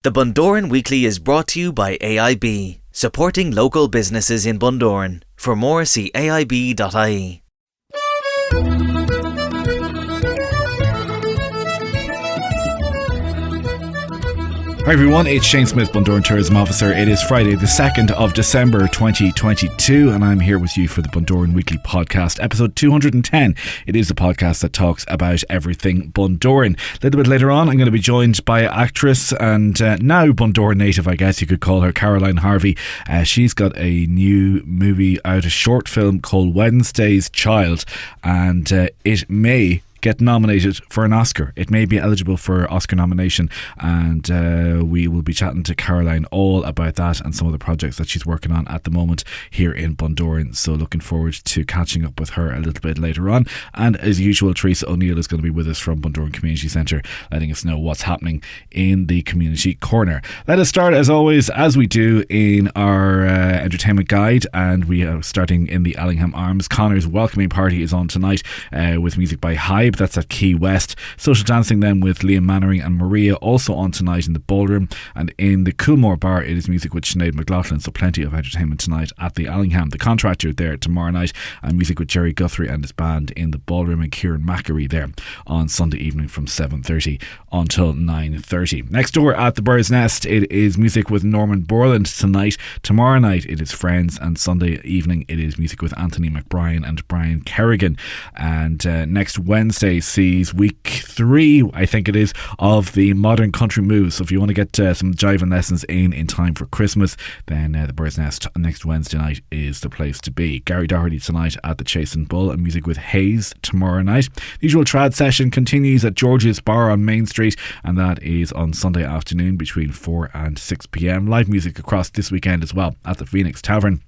The Bundoran Weekly is brought to you by AIB, supporting local businesses in Bundoran. For more, see aib.ie. Hi everyone, it's Shane Smyth, Bundoran Tourism Officer. It is Friday the 2nd of December 2022 and I'm here with you for the Bundoran Weekly Podcast, episode 210. It is a podcast that talks about everything Bundoran. A little bit later on I'm going to be joined by actress and now Bundoran native, I guess you could call her, Caroline Harvey. She's got a new movie out, a short film called Wednesday's Child, and it may get nominated for an Oscar. It may be eligible for Oscar nomination, and we will be chatting to Caroline all about that and some of the projects that she's working on at the moment here in Bundoran. So looking forward to catching up with her a little bit later on. And as usual, Teresa O'Neill is going to be with us from Bundoran Community Centre, letting us know what's happening in the community corner. Let us start, as always, as we do, in our entertainment guide, and we are starting in the Allingham Arms. Connor's welcoming party is on tonight with music by Hybe. That's at Key West. Social dancing then with Liam Mannering and Maria, also on tonight in the Ballroom. And in the Coolmore Bar, it is music with Sinead McLaughlin. So plenty of entertainment tonight at the Allingham. The Contractor there tomorrow night, and music with Jerry Guthrie and his band in the Ballroom, and Kieran Mackery there on Sunday evening from 7:30 until 9:30. Next door at the Bird's Nest, it is music with Norman Borland tonight. Tomorrow night it is Friends, and Sunday evening it is music with Anthony McBrien and Brian Kerrigan. And next Wednesday sees week 3, I think it is, of the Modern Country Moves. So if you want to get some jiving lessons in time for Christmas, then the Bird's Nest next Wednesday night is the place to be. Gary Doherty tonight at the Chase and Bull, and music with Hayes tomorrow night. The usual trad session continues at George's Bar on Main Street, and that is on Sunday afternoon between 4 and 6 p.m. Live music across this weekend as well at the Phoenix Tavern.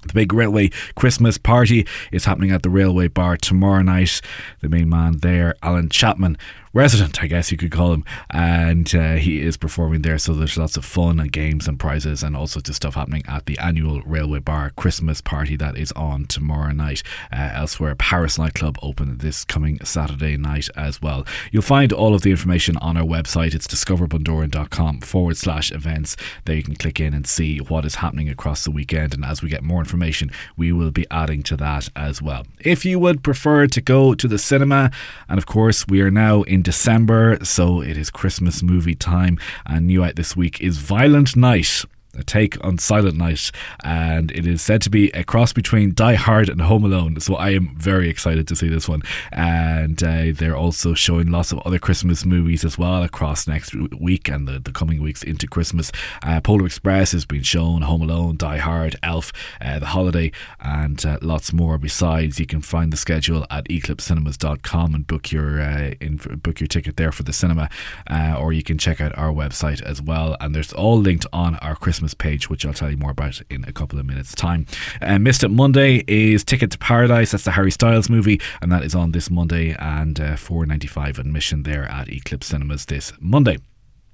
The big Railway Christmas party is happening at the Railway Bar tomorrow night. The main man there, Alan Chapman, resident I guess you could call him, and he is performing there. So there's lots of fun and games and prizes and all sorts of stuff happening at the annual Railway Bar Christmas party that is on tomorrow night. Elsewhere, Paris nightclub open this coming Saturday night as well. You'll find all of the information on our website. It's discoverbundoran.com/events. There you can click in and see what is happening across the weekend, and as we get more information we will be adding to that as well. If you would prefer to go to the cinema, and of course we are now in December, so it is Christmas movie time, and new out this week is Violent Night, a take on Silent Night, and it is said to be a cross between Die Hard and Home Alone, so I am very excited to see this one. And they're also showing lots of other Christmas movies as well across next week and the coming weeks into Christmas. Polar Express has been shown, Home Alone, Die Hard, Elf, The Holiday, and lots more besides. You can find the schedule at eclipsecinemas.com and book your ticket there for the cinema, or you can check out our website as well, and there's all linked on our Christmas page, which I'll tell you more about in a couple of minutes time. Missed It Monday is Ticket to Paradise. That's the Harry Styles movie, and that is on this Monday, and $4.95 admission there at Eclipse Cinemas this Monday.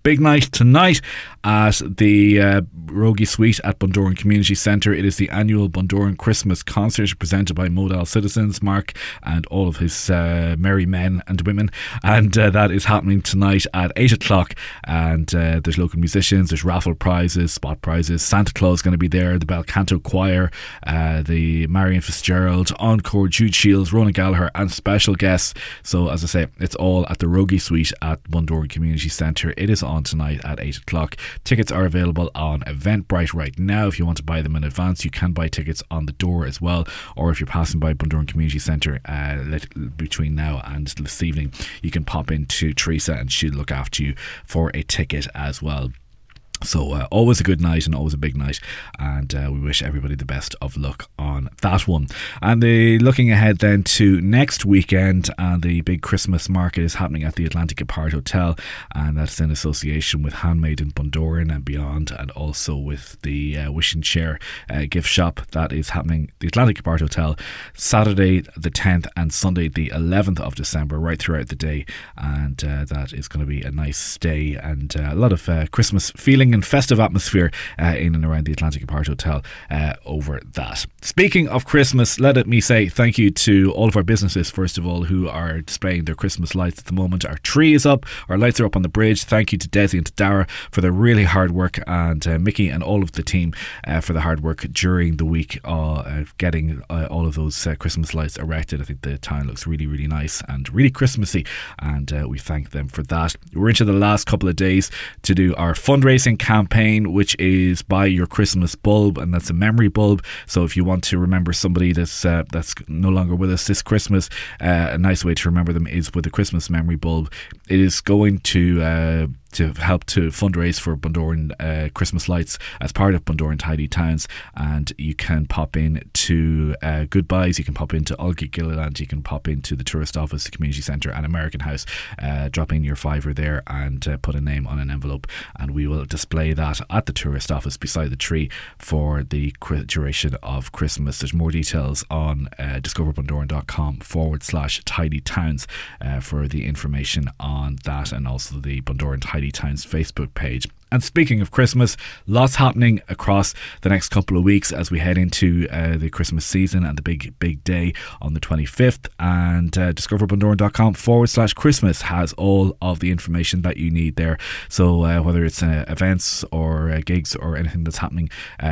Big night tonight at the Rogie Suite at Bundoran Community Centre. It is the annual Bundoran Christmas concert presented by Modal Citizens, Mark and all of his merry men and women, and that is happening tonight at 8 o'clock, and there's local musicians, there's raffle prizes, spot prizes. Santa Claus is going to be there, the Bel Canto Choir, the Marion Fitzgerald, Encore, Jude Shields, Ronan Gallagher, and special guests. So as I say, it's all at the Rogie Suite at Bundoran Community Centre. It is on tonight at 8 o'clock. Tickets are available on Eventbrite right now. If you want to buy them in advance, you can buy tickets on the door as well, or if you're passing by Bundoran Community Centre between now and this evening, you can pop into Teresa and she'll look after you for a ticket as well. So always a good night and always a big night, and we wish everybody the best of luck on that one. And looking ahead then to next weekend, and the big Christmas market is happening at the Atlantic Apart Hotel, and that's in association with Handmade in Bundoran and beyond, and also with the Wish and Share gift shop. That is happening the Atlantic Apart Hotel Saturday the 10th and Sunday the 11th of December, right throughout the day, and that is going to be a nice day and a lot of Christmas feeling exciting and festive atmosphere in and around the Atlantic Apart Hotel over that. Speaking of Christmas, let me say thank you to all of our businesses, first of all, who are displaying their Christmas lights at the moment. Our tree is up, our lights are up on the bridge. Thank you to Desi and to Dara for their really hard work, and Mickey and all of the team for the hard work during the week getting all of those Christmas lights erected. I think the town looks really, really nice and really Christmassy, and we thank them for that. We're into the last couple of days to do our fundraising campaign, which is Buy Your Christmas Bulb, and that's a memory bulb. So if you want to remember somebody that's no longer with us this Christmas, a nice way to remember them is with a Christmas memory bulb. It is going to help to fundraise for Bundoran Christmas lights as part of Bundoran Tidy Towns, and you can pop in to Goodbyes, you can pop into Olga Gilliland, you can pop into the tourist office, the community centre and American House, drop in your fiver there and put a name on an envelope, and we will display that at the tourist office beside the tree for the duration of Christmas. There's more details on discoverbundoran.com/tidy towns for the information on that, and also the Bundoran Tidy Towns Facebook page. And speaking of Christmas, lots happening across the next couple of weeks as we head into the Christmas season and the big day on the 25th. And discoverbundoran.com/Christmas has all of the information that you need there. So whether it's events or gigs or anything that's happening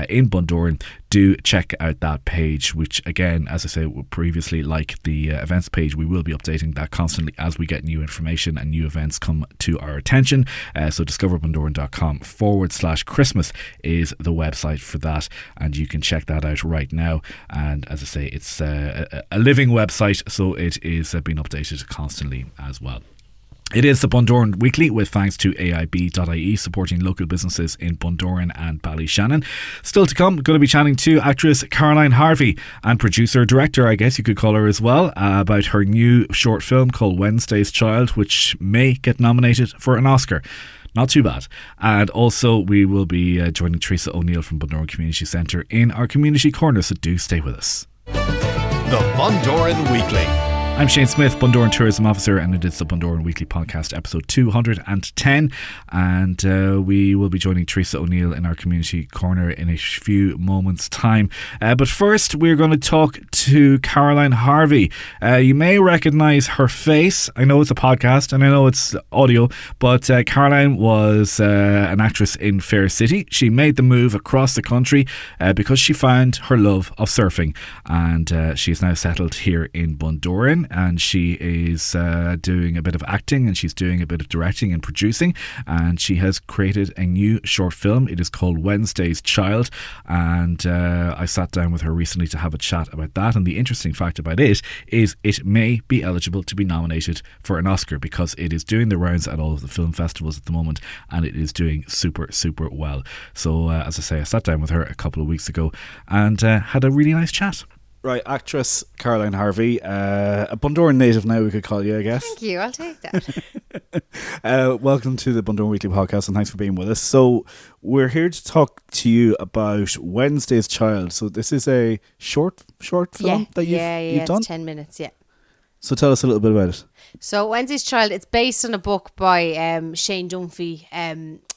in Bundoran, do check out that page, which again, as I said previously, like the events page, we will be updating that constantly as we get new information and new events come to our attention. So discoverbundoran.com/Christmas is the website for that, and you can check that out right now. And as I say, it's a living website, so it is being updated constantly as well. It is the Bundoran Weekly, with thanks to AIB.ie, supporting local businesses in Bundoran and Ballyshannon. Still to come, going to be chatting to actress Caroline Harvey and producer-director, I guess you could call her as well, about her new short film called Wednesday's Child, which may get nominated for an Oscar. Not too bad. And also we will be joining Teresa O'Neill from Bundoran Community Centre in our Community Corner, so do stay with us. The Bundoran Weekly. I'm Shane Smyth, Bundoran Tourism Officer, and it is the Bundoran Weekly Podcast, episode 210. And we will be joining Teresa O'Neill in our Community Corner in a few moments' time. But first, we're going to talk to Caroline Harvey. You may recognise her face. I know it's a podcast and I know it's audio, but Caroline was an actress in Fair City. She made the move across the country because she found her love of surfing, and she is now settled here in Bundoran. And she is doing a bit of acting, and she's doing a bit of directing and producing, and she has created a new short film. It is called Wednesday's Child, and I sat down with her recently to have a chat about that. And the interesting fact about it is it may be eligible to be nominated for an Oscar, because it is doing the rounds at all of the film festivals at the moment, and it is doing super well. So as I say, I sat down with her a couple of weeks ago and had a really nice chat. Right, actress Caroline Harvey, a Bundoran native now, we could call you, I guess. Thank you, I'll take that. Welcome to the Bundoran Weekly Podcast, and thanks for being with us. So we're here to talk to you about Wednesday's Child. So this is a short film that you've done? It's 10 minutes, yeah. So tell us a little bit about it. So Wednesday's Child, it's based on a book by Shane Dunphy.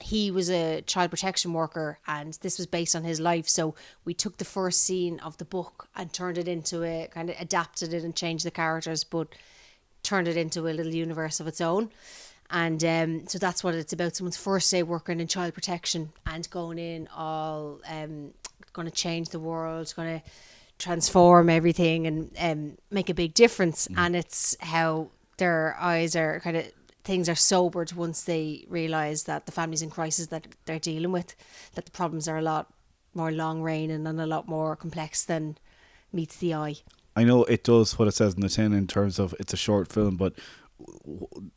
He was a child protection worker, and this was based on his life. So we took the first scene of the book and turned it into a kind of adapted it and changed the characters, but turned it into a little universe of its own. And so that's what it's about. Someone's first day working in child protection and going in all going to change the world, going to transform everything and make a big difference. And it's how their eyes are kind of, things are sobered once they realise that the family's in crisis that they're dealing with, that the problems are a lot more long reigning and a lot more complex than meets the eye. I know it does what it says in the tin in terms of it's a short film, but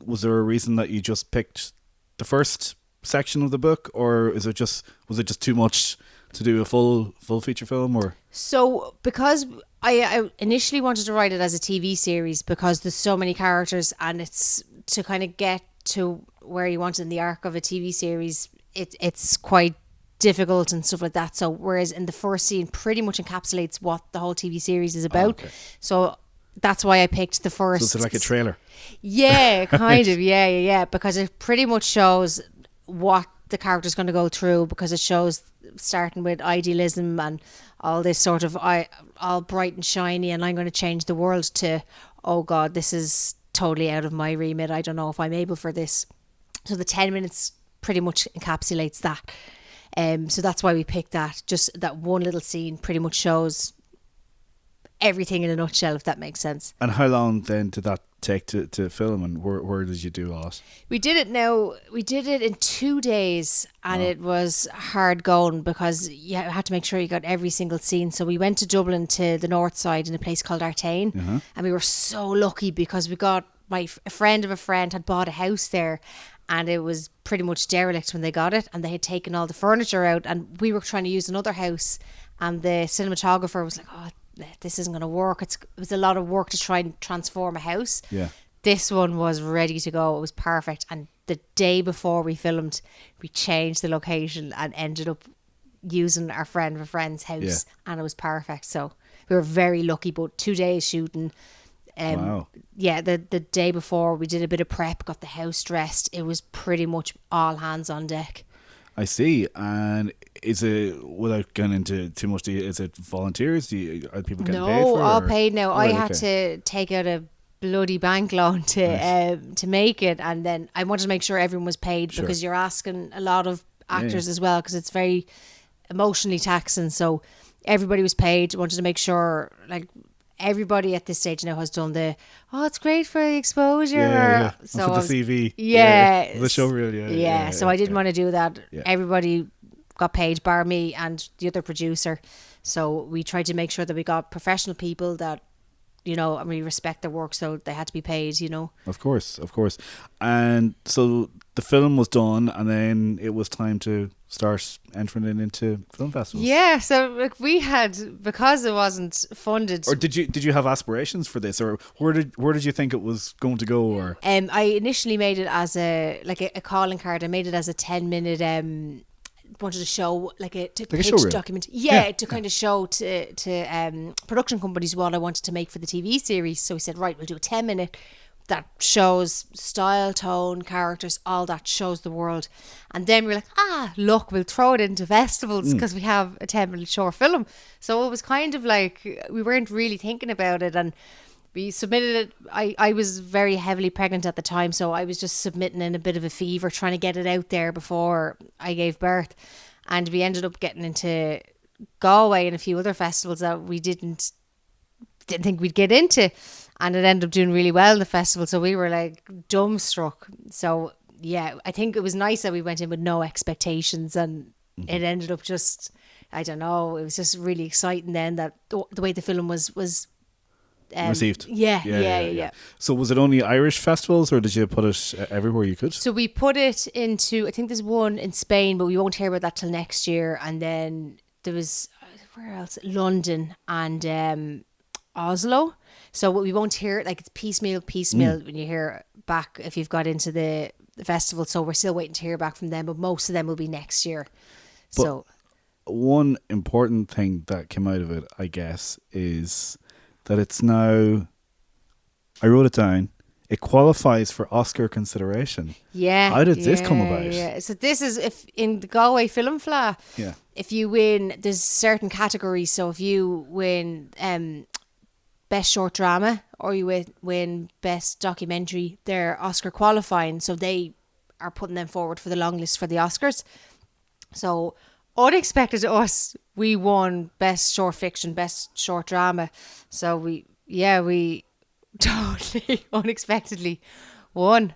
was there a reason that you just picked the first section of the book, or was it just too much to do a full feature film? Or so because I initially wanted to write it as a TV series, because there's so many characters, and it's to kind of get to where you want in the arc of a TV series, it's quite difficult and stuff like that. So whereas in the first scene pretty much encapsulates what the whole TV series is about. Okay. So that's why I picked the first. So it's like a trailer. Yeah, kind of. Yeah. Because it pretty much shows what the character's going to go through, because it shows starting with idealism and all this sort of all bright and shiny, and I'm going to change the world, to, oh God, this is totally out of my remit. I don't know if I'm able for this. So the 10 minutes pretty much encapsulates that. So that's why we picked that. Just that one little scene pretty much shows everything in a nutshell, if that makes sense. And how long then did that take to film, and where did you do all that? We did it in 2 days, and it was hard going, because you had to make sure you got every single scene. So we went to Dublin, to the north side, in a place called Artane, and we were so lucky because we got, a friend of a friend had bought a house there, and it was pretty much derelict when they got it, and they had taken all the furniture out, and we were trying to use another house, and the cinematographer was like, oh, this isn't going to work. It was a lot of work to try and transform a house. Yeah. This one was ready to go. It was perfect. And the day before we filmed, we changed the location and ended up using our friend of a friend's house, and it was perfect. So we were very lucky. But 2 days shooting. Wow. Yeah, the day before we did a bit of prep, got the house dressed. It was pretty much all hands on deck. I see. And is it, without going into too much, is it volunteers? Are people getting paid for it? No, all paid now. Right, I had to take out a bloody bank loan to make it, and then I wanted to make sure everyone was paid, because you're asking a lot of actors as well, because it's very emotionally taxing. So everybody was paid. Wanted to make sure, like, everybody at this stage now has done it's great for the exposure. So and for the CV. The show reel. So I didn't want to do that. Everybody got paid, bar me and the other producer. So we tried to make sure that we got professional people that, and we respect their work, so they had to be paid, Of course. And so the film was done, and then it was time to start entering it into film festivals. Yeah, so we had, because it wasn't funded. Or did you have aspirations for this, or where did you think it was going to go? Or I initially made it as a calling card. I made it as a 10-minute wanted to show pitch show reel. document, to kind of show to production companies what I wanted to make for the TV series. So we said, right, we'll do a 10-minute that shows style, tone, characters, all that, shows the world. And then we were like, look, we'll throw it into festivals, because we have a 10-minute short film. So it was kind of like, we weren't really thinking about it, and we submitted it. I was very heavily pregnant at the time, so I was just submitting in a bit of a fever, trying to get it out there before I gave birth. And we ended up getting into Galway and a few other festivals that we didn't think we'd get into, and it ended up doing really well in the festival. So we were like dumbstruck. So yeah, I think it was nice that we went in with no expectations, and it ended up just, I don't know, it was just really exciting then that the way the film was received. Yeah. So was it only Irish festivals, or did you put it everywhere you could? So we put it into, I think there's one in Spain, but we won't hear about that till next year. And then there was, where else? London and Oslo. So we won't hear, it's piecemeal when you hear back if you've got into the festival. So we're still waiting to hear back from them, but most of them will be next year. But so one important thing that came out of it, I guess, is that it's now, I wrote it down, it qualifies for Oscar consideration. Yeah. How did this come about? Yeah. So this is, if in the Galway Film Fleadh, if you win, there's certain categories. So if you win Best Short Drama, or you win Best Documentary, they're Oscar qualifying. So they are putting them forward for the long list for the Oscars. So unexpected to us, we won Best Short Fiction, Best Short Drama. So we totally unexpectedly won.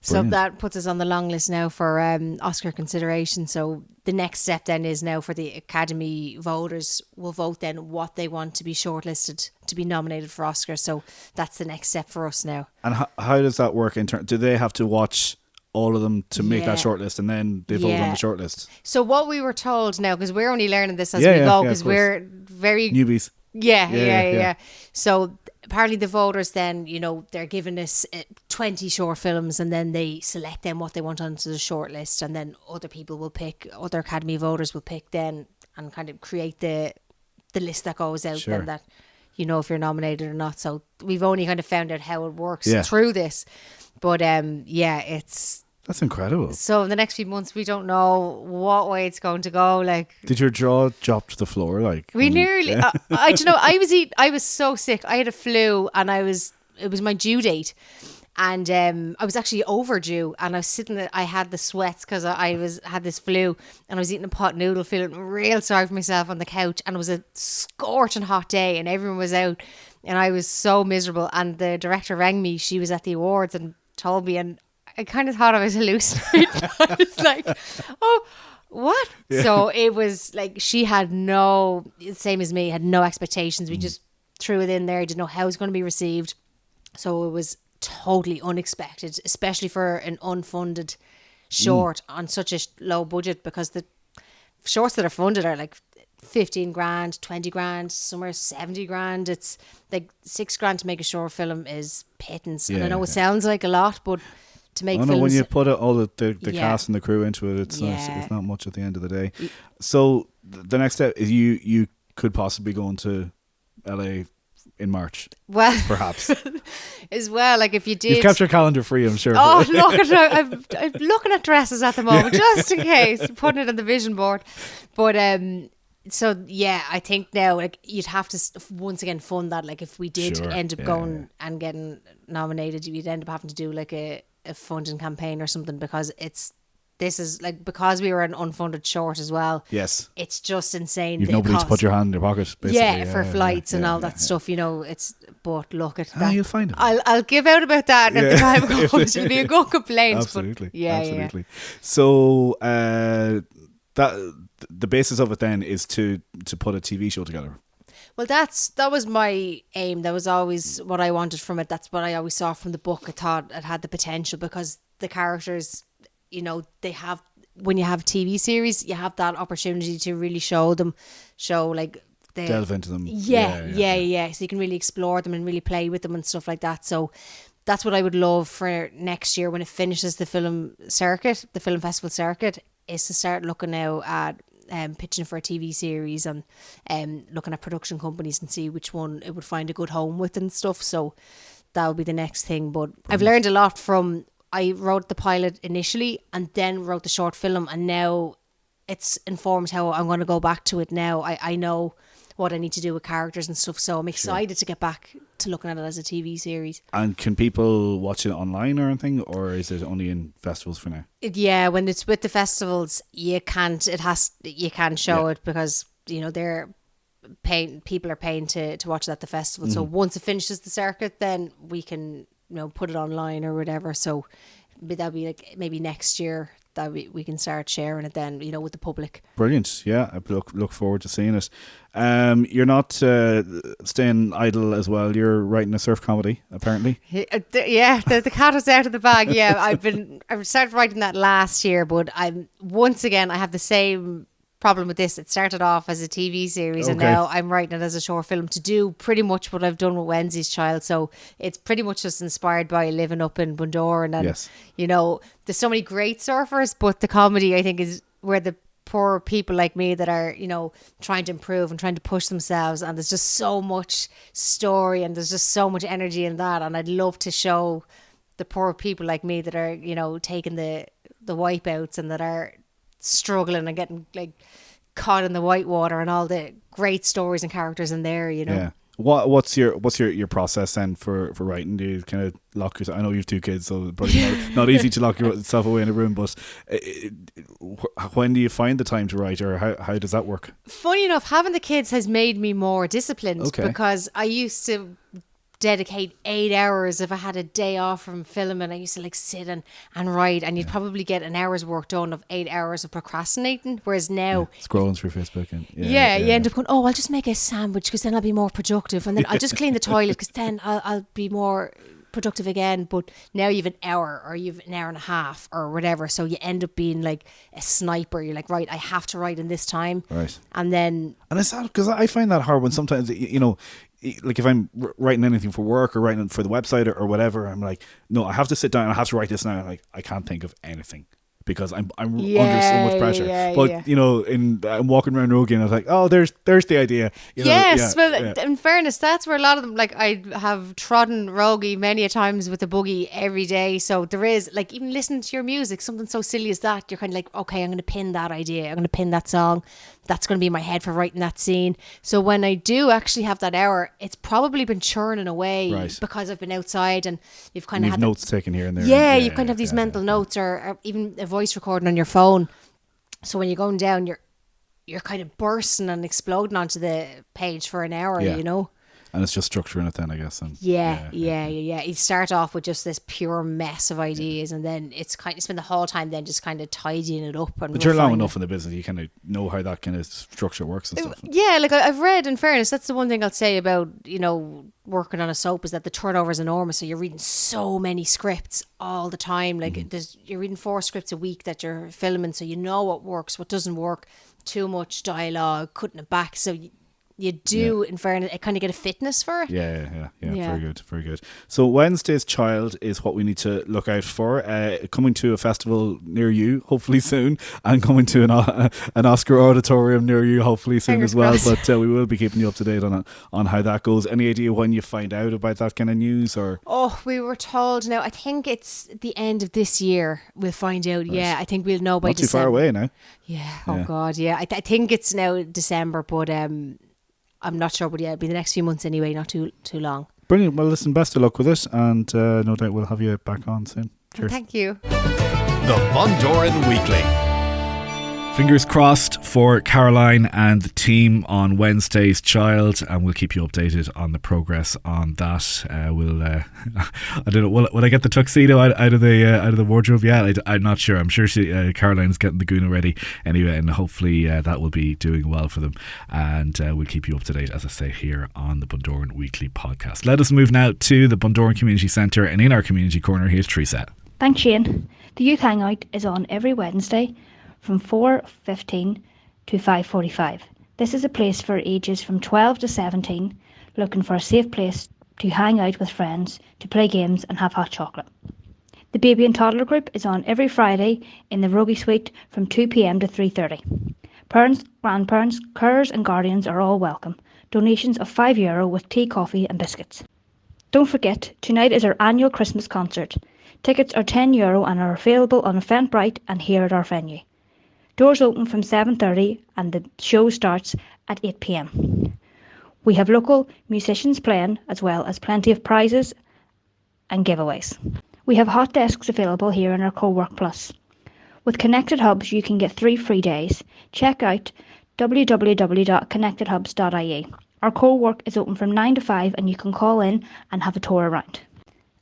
So Brilliant. that puts us on the long list now for Oscar consideration. So the next step then is now for the Academy voters will vote then what they want to be shortlisted to be nominated for Oscar. So that's the next step for us now. And how does that work in turn? Do they have to watch all of them to make that shortlist, and then they vote on the shortlist? So what we were told now, because we're only learning this as we go, because we're very newbies. Yeah. So apparently the voters then, they're giving us 20 short films, and then they select them what they want onto the shortlist, and then other people will pick, other Academy voters will pick then, and kind of create the list that goes out then that, if you're nominated or not. So we've only kind of found out how it works through this. But That's incredible. So in the next few months, we don't know what way it's going to go. Like, Did your jaw drop to the floor? Like we when- nearly. Yeah. I was so sick. I had a flu, and it was my due date, and I was actually overdue, and I was sitting there. I had the sweats because had this flu, and I was eating a pot noodle, feeling real sorry for myself on the couch, and it was a scorching hot day, and everyone was out, and I was so miserable. And the director rang me. She was at the awards and told me, and I kind of thought I was hallucinating. I was like, oh, what? Yeah. So it was like she had same as me, had no expectations. We just threw it in there. Didn't know how it was going to be received. So it was totally unexpected, especially for an unfunded short on such a low budget, because the shorts that are funded are like 15 grand, 20 grand, somewhere 70 grand. It's like 6 grand to make a short film is pittance. And I know it sounds like a lot, but to make films, when you put all the cast and the crew into it, it's not much at the end of the day. So the next step is you could possibly go into LA in March. Well, perhaps as well. Like if you did, you've kept your calendar free, I'm sure. Oh, look at I'm looking at dresses at the moment, just in case, putting it on the vision board. But so yeah, I think now like you'd have to once again fund that. Like if we did end up going and getting nominated, you'd end up having to do like a funding campaign or something, because this is like, because we were an unfunded short as well. Yes, it's just insane. You've nobody to put your hand in your pocket, basically. For flights and all that stuff, you know. But look at that. You'll find it. I'll give out about that at the time it comes. It'll be a good complaint. Absolutely. But absolutely. So that the basis of it then is to put a TV show together. Well, that was my aim. That was always what I wanted from it. That's what I always saw from the book. I thought it had the potential, because the characters, you know, when you have a TV series, you have that opportunity to really show like delve into them. Yeah. So you can really explore them and really play with them and stuff like that. So that's what I would love for next year when it finishes the film festival circuit, is to start looking now at pitching for a TV series and looking at production companies and see which one it would find a good home with and stuff. So that will be the next thing. But I've learned a lot from, I wrote the pilot initially and then wrote the short film, and now it's informed how I'm going to go back to it now. I know what I need to do with characters and stuff, so I'm excited to get back to looking at it as a TV series. And can people watch it online or anything, or is it only in festivals for now? Yeah, when it's with the festivals, you can show it, because you know people are paying to watch it at the festival. So once it finishes the circuit, then we can put it online or whatever. So that'll be like maybe next year that we can start sharing it then, with the public. Brilliant. Yeah, I look forward to seeing it. You're not staying idle as well. You're writing a surf comedy, apparently. Yeah, the cat is out of the bag. Yeah, I started writing that last year, but I have the same problem with this. It started off as a TV series, and now I'm writing it as a short film to do pretty much what I've done with Wednesday's Child. So it's pretty much just inspired by living up in Bundoran, and there's so many great surfers, but the comedy I think is where the poor people like me that are trying to improve and trying to push themselves, and there's just so much story and there's just so much energy in that, and I'd love to show the poor people like me that are taking the wipeouts and that are struggling and getting like caught in the whitewater, and all the great stories and characters in there. Yeah. What's your process then for writing? Do you kind of lock yourself? I know you have 2 kids, so it's probably not easy to lock yourself away in a room. But when do you find the time to write, or how does that work? Funny enough, having the kids has made me more disciplined, because I used to dedicate 8 hours if I had a day off from filming. I used to sit and write, and you'd probably get an hour's work done of 8 hours of procrastinating, whereas now scrolling through Facebook and you end up going, I'll just make a sandwich because then I'll be more productive, and then I'll just clean the toilet because then I'll be more productive again. But now you've an hour, or you've an hour and a half or whatever, so you end up being like a sniper. You're like, right, I have to write in this time, right? And it's sad, because I find that hard when sometimes like if I'm writing anything for work or writing for the website or whatever, I'm like, no, I have to sit down, I have to write this now. Like, I can't think of anything. because I'm under so much pressure. But you know, I'm walking around Rogan, I was like, oh, there's the idea. You know, in fairness, that's where a lot of them, like, I have trodden Rogie many a times with the boogie every day. So there is, like, even listening to your music, something so silly as that, you're kind of like, okay, I'm going to pin that idea, I'm going to pin that song. That's going to be in my head for writing that scene. So when I do actually have that hour, it's probably been churning away because I've been outside and you've kind of had notes taken here and there. Yeah, you kind of have these mental notes or even a voice recording on your phone. So when you're going down, you're kind of bursting and exploding onto the page for an hour, you know. And it's just structuring it then, I guess. And yeah. You start off with just this pure mess of ideas, and then it's kind of spend the whole time then just kind of tidying it up. But you're long enough in the business, you kind of know how that kind of structure works and stuff. Yeah, like I've read, in fairness, that's the one thing I'll say about, you know, working on a soap, is that the turnover is enormous. So you're reading so many scripts all the time. Like you're reading 4 scripts a week that you're filming, so you know what works, what doesn't work. Too much dialogue, cutting it back. So you do, in fairness, kind of get a fitness for it. Yeah. Very good. So Wednesday's Child is what we need to look out for. Coming to a festival near you, hopefully soon, and coming to an Oscar auditorium near you, hopefully soon. Fingers as well. Crossed. But we will be keeping you up to date on how that goes. Any idea when you find out about that kind of news? Or we were told now. I think it's the end of this year. We'll find out. Right. Yeah, I think we'll know by December. Not too far away now. Yeah. Oh God. Yeah. I think it's now December, but I'm not sure, but yeah, it'll be the next few months anyway, not too long. Brilliant. Well, listen, best of luck with it, and no doubt we'll have you back on soon. Cheers. Thank you. The Bundoran Weekly. Fingers crossed for Caroline and the team on Wednesday's Child, and we'll keep you updated on the progress on that. I don't know, will I get the tuxedo out of the wardrobe? Yeah, I'm not sure. I'm sure Caroline's getting the goon ready anyway, and hopefully that will be doing well for them. And we'll keep you up to date, as I say, here on the Bundoran Weekly podcast. Let us move now to the Bundoran Community Centre, and in our community corner, here's Teresa. Thanks, Shane. The Youth Hangout is on every Wednesday from 4:15 to 5:45. This is a place for ages from 12 to 17 looking for a safe place to hang out with friends, to play games and have hot chocolate. The baby and toddler group is on every Friday in the Rogie Suite from 2 p.m. to 3:30. Parents, grandparents, carers and guardians are all welcome. Donations of €5 with tea, coffee and biscuits. Don't forget, tonight is our annual Christmas concert. Tickets are €10 and are available on Eventbrite and here at our venue. Doors open from 7:30 and the show starts at 8 p.m. We have local musicians playing, as well as plenty of prizes and giveaways. We have hot desks available here in our Co-work Plus. With Connected Hubs you can get 3 free days. Check out www.connectedhubs.ie. Our co-work is open from 9 to 5 and you can call in and have a tour around.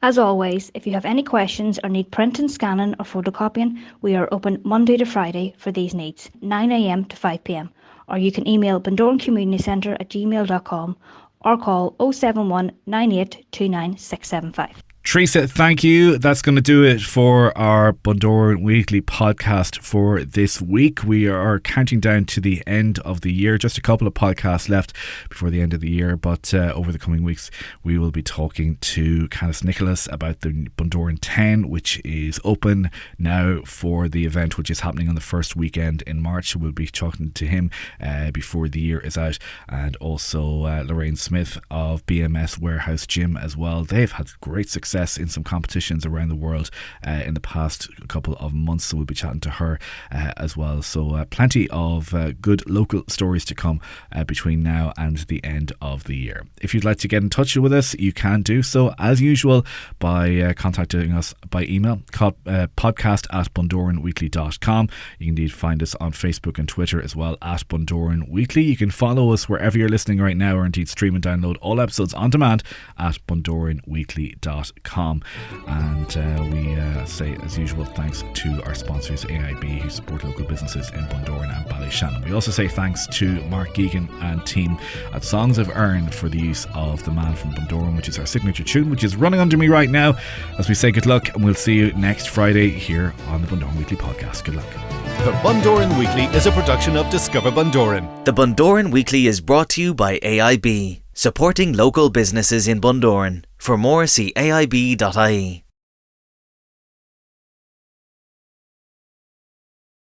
As always, if you have any questions or need printing, scanning or photocopying, we are open Monday to Friday for these needs, 9 a.m. to 5 p.m. Or you can email bundorancommunitycentre@gmail.com or call 071 98 29 675. Teresa, thank you. That's going to do it for our Bundoran Weekly podcast for this week. We are counting down to the end of the year. Just a couple of podcasts left before the end of the year, but over the coming weeks we will be talking to Canis Nicholas about the Bundoran 10, which is open now for the event, which is happening on the first weekend in March. We'll be talking to him before the year is out, and also Lorraine Smith of BMS Warehouse Gym as well. They've had great success in some competitions around the world in the past couple of months, so we'll be chatting to her as well. So plenty of good local stories to come between now and the end of the year. If you'd like to get in touch with us, you can do so as usual by contacting us by email, podcast@bundoranweekly.com. You can indeed find us on Facebook and Twitter as well at Bundoran Weekly. You can follow us wherever you're listening right now, or indeed stream and download all episodes on demand at bundoranweekly.com. And we say, as usual, thanks to our sponsors AIB, who support local businesses in Bundoran and Ballyshannon. We also say thanks to Mark Geegan and team at Songs of Earn for the use of The Man from Bundoran, which is our signature tune, which is running under me right now as we say good luck, and we'll see you next Friday here on the Bundoran Weekly podcast. Good luck. The Bundoran Weekly is a production of Discover Bundoran. The Bundoran Weekly is brought to you by AIB, supporting local businesses in Bundoran. For more, see aib.ie.